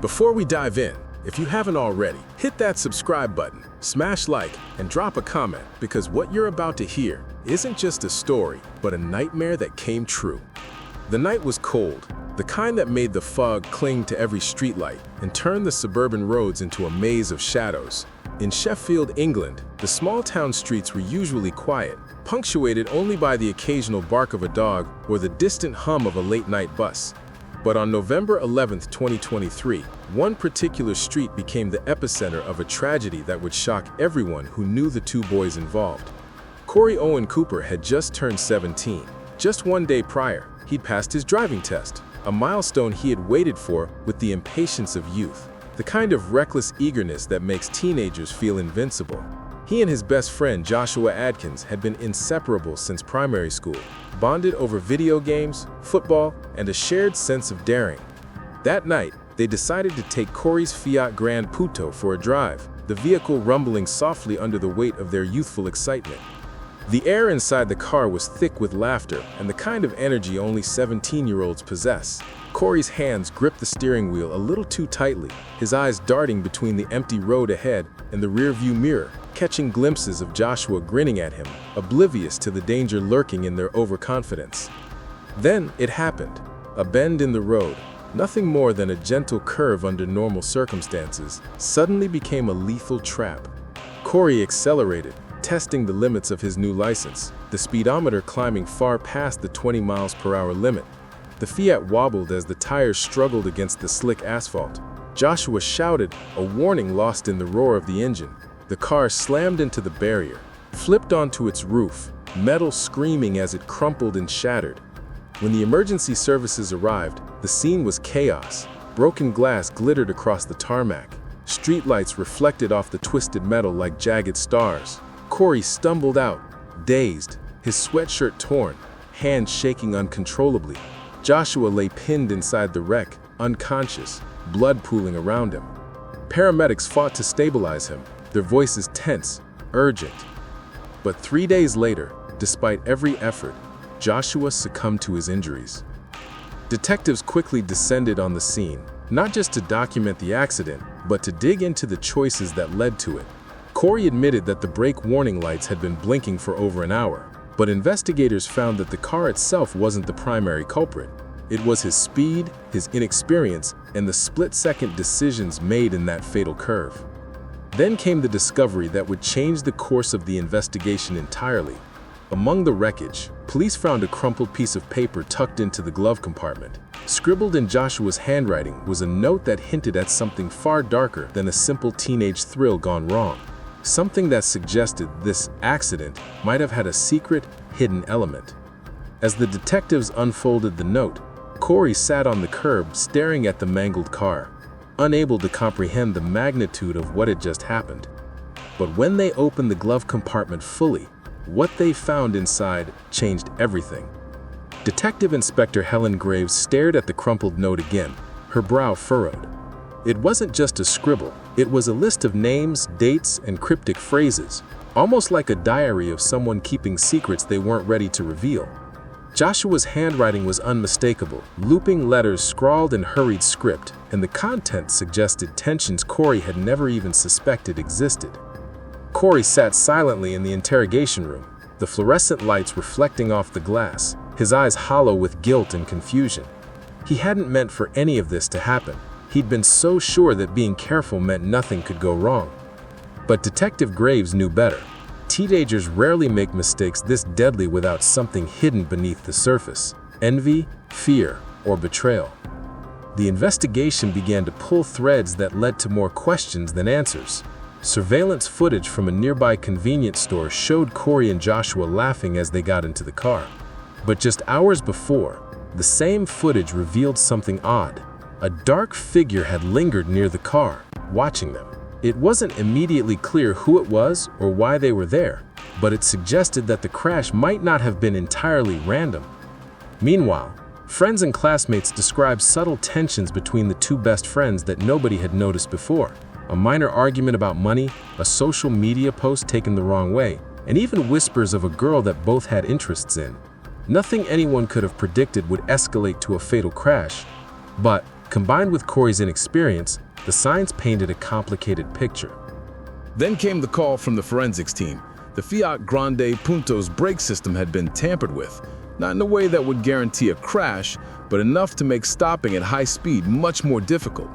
Before we dive in, if you haven't already, hit that subscribe button, smash like, and drop a comment because what you're about to hear isn't just a story, but a nightmare that came true. The night was cold, the kind that made the fog cling to every streetlight and turned the suburban roads into a maze of shadows. In Sheffield, England, the small-town streets were usually quiet, punctuated only by the occasional bark of a dog or the distant hum of a late-night bus. But on November 11, 2023, one particular street became the epicenter of a tragedy that would shock everyone who knew the two boys involved. Corey Owen Cooper had just turned 17. Just one day prior, he'd passed his driving test, a milestone he had waited for with the impatience of youth, the kind of reckless eagerness that makes teenagers feel invincible. He and his best friend Joshua Adkins had been inseparable since primary school, bonded over video games, football, and a shared sense of daring. That night, they decided to take Corey's Fiat Grand Punto for a drive, the vehicle rumbling softly under the weight of their youthful excitement. The air inside the car was thick with laughter and the kind of energy only 17-year-olds possess. Corey's hands gripped the steering wheel a little too tightly, his eyes darting between the empty road ahead and the rearview mirror, catching glimpses of Joshua grinning at him, oblivious to the danger lurking in their overconfidence. Then it happened. A bend in the road, nothing more than a gentle curve under normal circumstances, suddenly became a lethal trap. Corey accelerated, testing the limits of his new license, the speedometer climbing far past the 20 miles per hour limit. The Fiat wobbled as the tires struggled against the slick asphalt. Joshua shouted, a warning lost in the roar of the engine. The car slammed into the barrier, flipped onto its roof, metal screaming as it crumpled and shattered. When the emergency services arrived, the scene was chaos. Broken glass glittered across the tarmac. Streetlights reflected off the twisted metal like jagged stars. Corey stumbled out, dazed, his sweatshirt torn, hands shaking uncontrollably. Joshua lay pinned inside the wreck, unconscious, blood pooling around him. Paramedics fought to stabilize him, their voices tense, urgent. But 3 days later, despite every effort, Joshua succumbed to his injuries. Detectives quickly descended on the scene, not just to document the accident, but to dig into the choices that led to it. Corey admitted that the brake warning lights had been blinking for over an hour, but investigators found that the car itself wasn't the primary culprit. It was his speed, his inexperience, and the split-second decisions made in that fatal curve. Then came the discovery that would change the course of the investigation entirely. Among the wreckage, police found a crumpled piece of paper tucked into the glove compartment. Scribbled in Joshua's handwriting was a note that hinted at something far darker than a simple teenage thrill gone wrong. Something that suggested this accident might have had a secret, hidden element. As the detectives unfolded the note, Corey sat on the curb staring at the mangled car, unable to comprehend the magnitude of what had just happened. But when they opened the glove compartment fully, what they found inside changed everything. Detective Inspector Helen Graves stared at the crumpled note again, her brow furrowed. It wasn't just a scribble, it was a list of names, dates, and cryptic phrases, almost like a diary of someone keeping secrets they weren't ready to reveal. Joshua's handwriting was unmistakable, looping letters scrawled in hurried script, and the content suggested tensions Corey had never even suspected existed. Corey sat silently in the interrogation room, the fluorescent lights reflecting off the glass, his eyes hollow with guilt and confusion. He hadn't meant for any of this to happen. He'd been so sure that being careful meant nothing could go wrong. But Detective Graves knew better. Teenagers rarely make mistakes this deadly without something hidden beneath the surface: envy, fear, or betrayal. The investigation began to pull threads that led to more questions than answers. Surveillance footage from a nearby convenience store showed Corey and Joshua laughing as they got into the car. But just hours before, the same footage revealed something odd. A dark figure had lingered near the car, watching them. It wasn't immediately clear who it was or why they were there, but it suggested that the crash might not have been entirely random. Meanwhile, friends and classmates described subtle tensions between the two best friends that nobody had noticed before. A minor argument about money, a social media post taken the wrong way, and even whispers of a girl that both had interests in. Nothing anyone could have predicted would escalate to a fatal crash, but Combined with Corey's inexperience, the signs painted a complicated picture. Then came the call from the forensics team. The Fiat Grande Punto's brake system had been tampered with, not in a way that would guarantee a crash, but enough to make stopping at high speed much more difficult.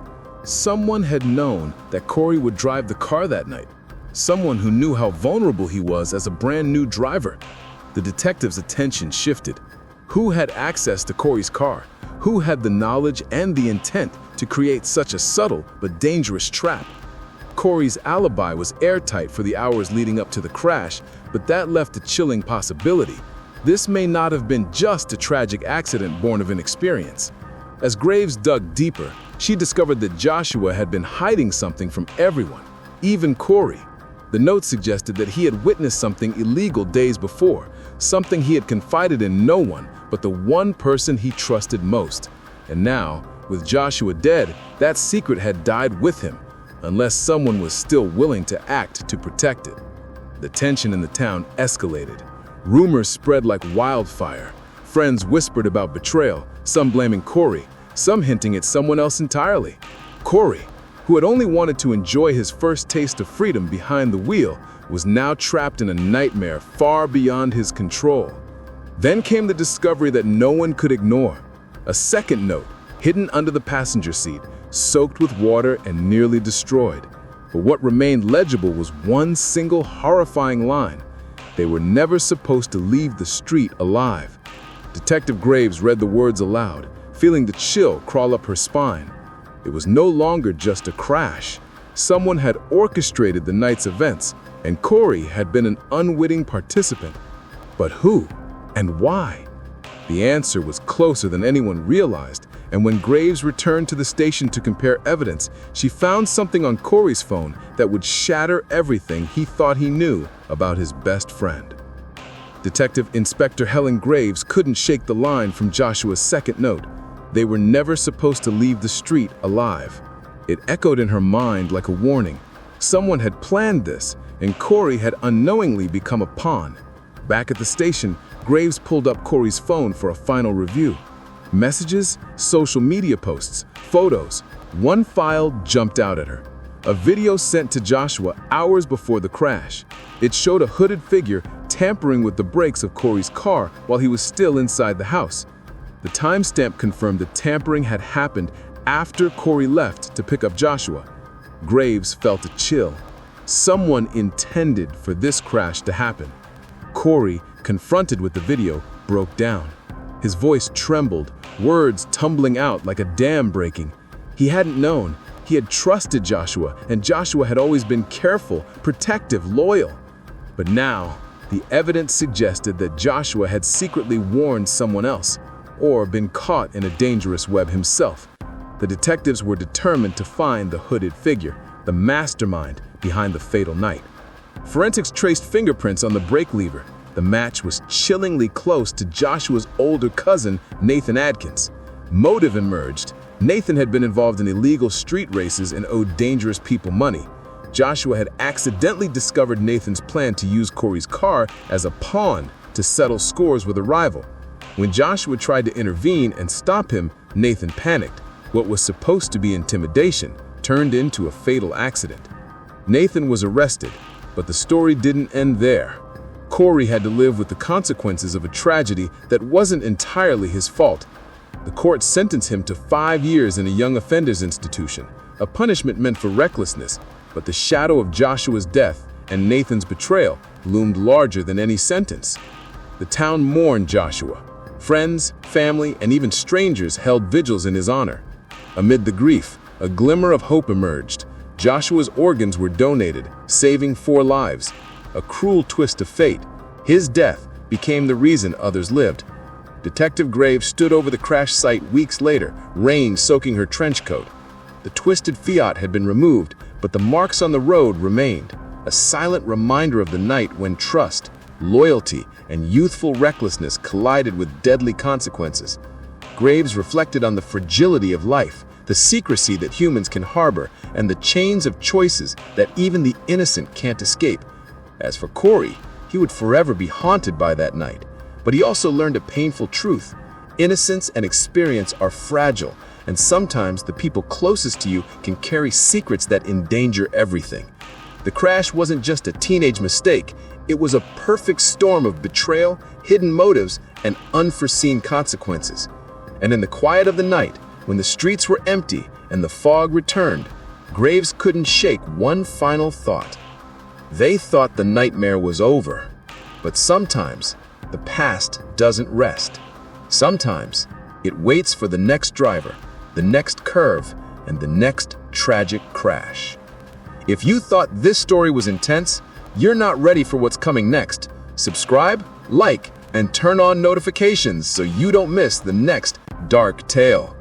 Someone had known that Corey would drive the car that night. Someone who knew how vulnerable he was as a brand new driver. The detective's attention shifted. Who had access to Corey's car? Who had the knowledge and the intent to create such a subtle but dangerous trap? Corey's alibi was airtight for the hours leading up to the crash, but that left a chilling possibility. This may not have been just a tragic accident born of inexperience. As Graves dug deeper, she discovered that Joshua had been hiding something from everyone, even Corey. The note suggested that he had witnessed something illegal days before, something he had confided in no one but the one person he trusted most. And now, with Joshua dead, that secret had died with him, unless someone was still willing to act to protect it. The tension in the town escalated. Rumors spread like wildfire. Friends whispered about betrayal, some blaming Corey, some hinting at someone else entirely. Corey, who had only wanted to enjoy his first taste of freedom behind the wheel, was now trapped in a nightmare far beyond his control. Then came the discovery that no one could ignore. A second note, hidden under the passenger seat, soaked with water and nearly destroyed. But what remained legible was one single horrifying line. They were never supposed to leave the street alive. Detective Graves read the words aloud, feeling the chill crawl up her spine. It was no longer just a crash. Someone had orchestrated the night's events, and Corey had been an unwitting participant. But who and why? The answer was closer than anyone realized, and when Graves returned to the station to compare evidence, she found something on Corey's phone that would shatter everything he thought he knew about his best friend. Detective Inspector Helen Graves couldn't shake the line from Joshua's second note. They were never supposed to leave the street alive. It echoed in her mind like a warning. Someone had planned this, and Corey had unknowingly become a pawn. Back at the station, Graves pulled up Corey's phone for a final review. Messages, social media posts, photos. One file jumped out at her. A video sent to Joshua hours before the crash. It showed a hooded figure tampering with the brakes of Corey's car while he was still inside the house. The timestamp confirmed the tampering had happened after Corey left to pick up Joshua. Graves felt a chill. Someone intended for this crash to happen. Corey, confronted with the video, broke down. His voice trembled, words tumbling out like a dam breaking. He hadn't known. He had trusted Joshua, and Joshua had always been careful, protective, loyal. But now, the evidence suggested that Joshua had secretly warned someone else, or been caught in a dangerous web himself. The detectives were determined to find the hooded figure, the mastermind behind the fatal night. Forensics traced fingerprints on the brake lever. The match was chillingly close to Joshua's older cousin, Nathan Adkins. Motive emerged. Nathan had been involved in illegal street races and owed dangerous people money. Joshua had accidentally discovered Nathan's plan to use Corey's car as a pawn to settle scores with a rival. When Joshua tried to intervene and stop him, Nathan panicked. What was supposed to be intimidation turned into a fatal accident. Nathan was arrested, but the story didn't end there. Corey had to live with the consequences of a tragedy that wasn't entirely his fault. The court sentenced him to 5 years in a young offenders institution, a punishment meant for recklessness, but the shadow of Joshua's death and Nathan's betrayal loomed larger than any sentence. The town mourned Joshua. Friends, family, and even strangers held vigils in his honor. Amid the grief, a glimmer of hope emerged. Joshua's organs were donated, saving 4 lives. A cruel twist of fate. His death became the reason others lived. Detective Graves stood over the crash site weeks later, rain soaking her trench coat. The twisted Fiat had been removed, but the marks on the road remained, a silent reminder of the night when trust, loyalty, and youthful recklessness collided with deadly consequences. Graves reflected on the fragility of life, the secrecy that humans can harbor, and the chains of choices that even the innocent can't escape. As for Corey, he would forever be haunted by that night. But he also learned a painful truth. Innocence and experience are fragile, and sometimes the people closest to you can carry secrets that endanger everything. The crash wasn't just a teenage mistake, it was a perfect storm of betrayal, hidden motives, and unforeseen consequences. And in the quiet of the night, when the streets were empty and the fog returned, Graves couldn't shake one final thought. They thought the nightmare was over, but sometimes the past doesn't rest. Sometimes it waits for the next driver, the next curve, and the next tragic crash. If you thought this story was intense, you're not ready for what's coming next. Subscribe, like, and turn on notifications so you don't miss the next dark tale.